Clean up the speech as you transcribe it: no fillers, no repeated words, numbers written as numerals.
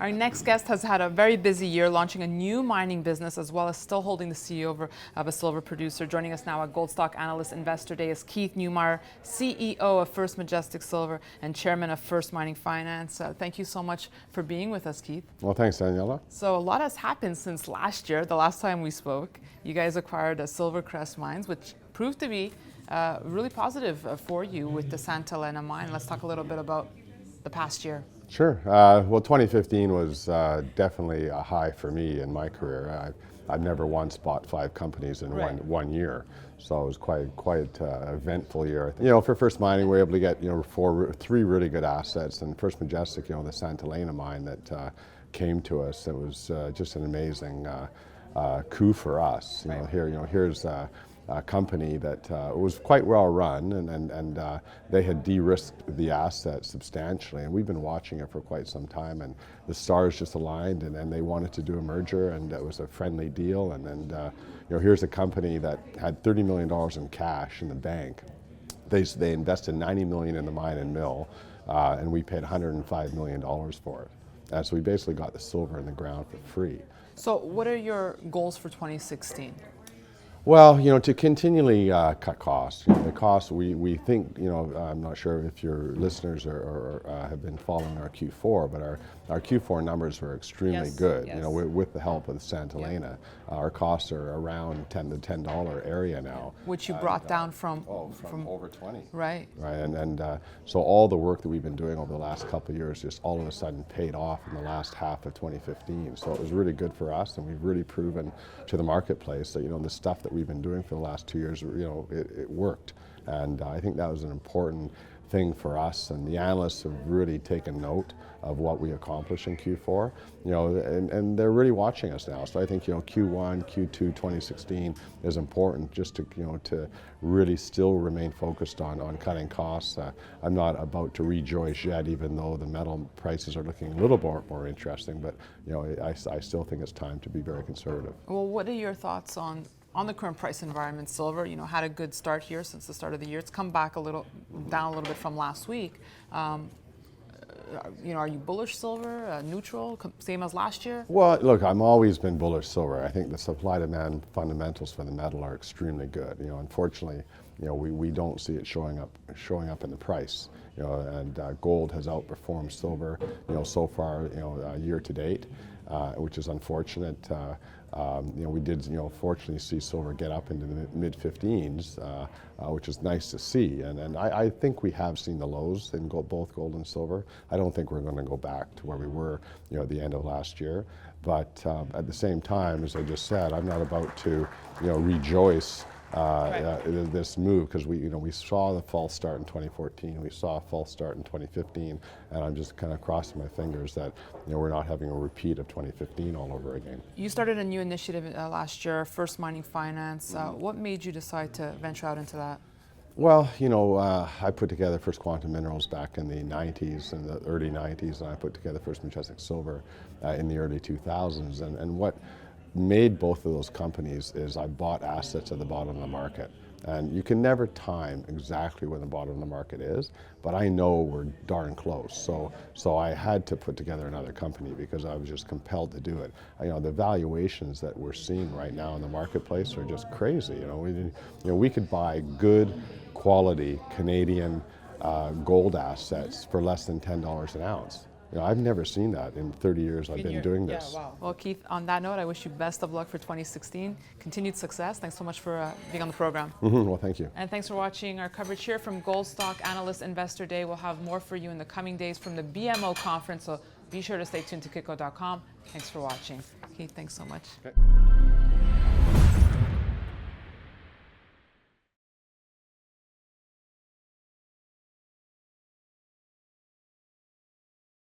Our next guest has had a very busy year launching a new mining business as well as still holding the CEO of a silver producer. Joining us now at Gold Stock Analyst Investor Day is Keith Neumeyer, CEO of First Majestic Silver and Chairman of First Mining Finance. Thank you so much for being with us, Keith. Well, thanks, Daniela. So a lot has happened since last year, the last time we spoke. You guys acquired Silvercrest Mines, which proved to be really positive for you with the Santa Elena mine. Let's talk a little bit about the past year. Sure. Well, 2015 was definitely a high for me in my career. I've never once bought 5 companies in one year, so it was quite eventful year. You know, for First Mining, we were able to get 3 really good assets, and First Majestic, the Santa Elena mine that came to us. It was just an amazing coup for us. Here's a company that was quite well run, and they had de-risked the asset substantially, and we've been watching it for quite some time, and the stars just aligned, and they wanted to do a merger, and it was a friendly deal, and here's a company that had $30 million in cash in the bank. They invested $90 million in the mine and mill, and we paid $105 million for it. And so we basically got the silver in the ground for free. So what are your goals for 2016? Well, to continually cut costs. The costs, we think, I'm not sure if your listeners have been following our Q4, but our Q4 numbers were extremely good. Yes. With the help of Santa Elena. Our costs are around the $10 area now. Which you brought down from over 20. Right. Right, and so all the work that we've been doing over the last couple of years just all of a sudden paid off in the last half of 2015. So it was really good for us, and we've really proven to the marketplace that, the stuff that we've been doing for the last 2 years, it worked. And I think that was an important thing for us, and the analysts have really taken note of what we accomplished in Q4, and they're really watching us now. So I think, Q1, Q2, 2016 is important just to really still remain focused on cutting costs. I'm not about to rejoice yet, even though the metal prices are looking a little more interesting, but, I still think it's time to be very conservative. Well, what are your thoughts on the current price environment? Silver, had a good start here since the start of the year. It's come back down a little bit from last week. Are you bullish silver, neutral, same as last year? Well, look, I've always been bullish silver. I think the supply-demand fundamentals for the metal are extremely good. Unfortunately, we don't see it showing up in the price. And gold has outperformed silver, so far, year to date, which is unfortunate. We did, fortunately see silver get up into the mid-15s, which is nice to see. And I think we have seen the lows in both gold and silver. I don't think we're going to go back to where we were, at the end of last year. But at the same time, as I just said, I'm not about to, rejoice this move, because we saw the false start in 2014, we saw a false start in 2015, and I'm just kind of crossing my fingers that we're not having a repeat of 2015 all over again. You started a new initiative last year, First Mining Finance. What made you decide to venture out into that? Well, I put together First Quantum Minerals back in the 90s, in the early 90s, and I put together First Majestic Silver in the early 2000s, and what made both of those companies is I bought assets at the bottom of the market. And you can never time exactly where the bottom of the market is, but I know we're darn close. So I had to put together another company because I was just compelled to do it. The valuations that we're seeing right now in the marketplace are just crazy. We could buy good quality Canadian gold assets for less than $10 an ounce. I've never seen that in 30 years I've been doing this. Yeah, wow. Well, Keith, on that note, I wish you best of luck for 2016. Continued success. Thanks so much for being on the program. Well, thank you. And thanks for watching our coverage here from Gold Stock Analyst Investor Day. We'll have more for you in the coming days from the BMO conference, so be sure to stay tuned to Kitco.com. Thanks for watching. Keith, thanks so much. Okay.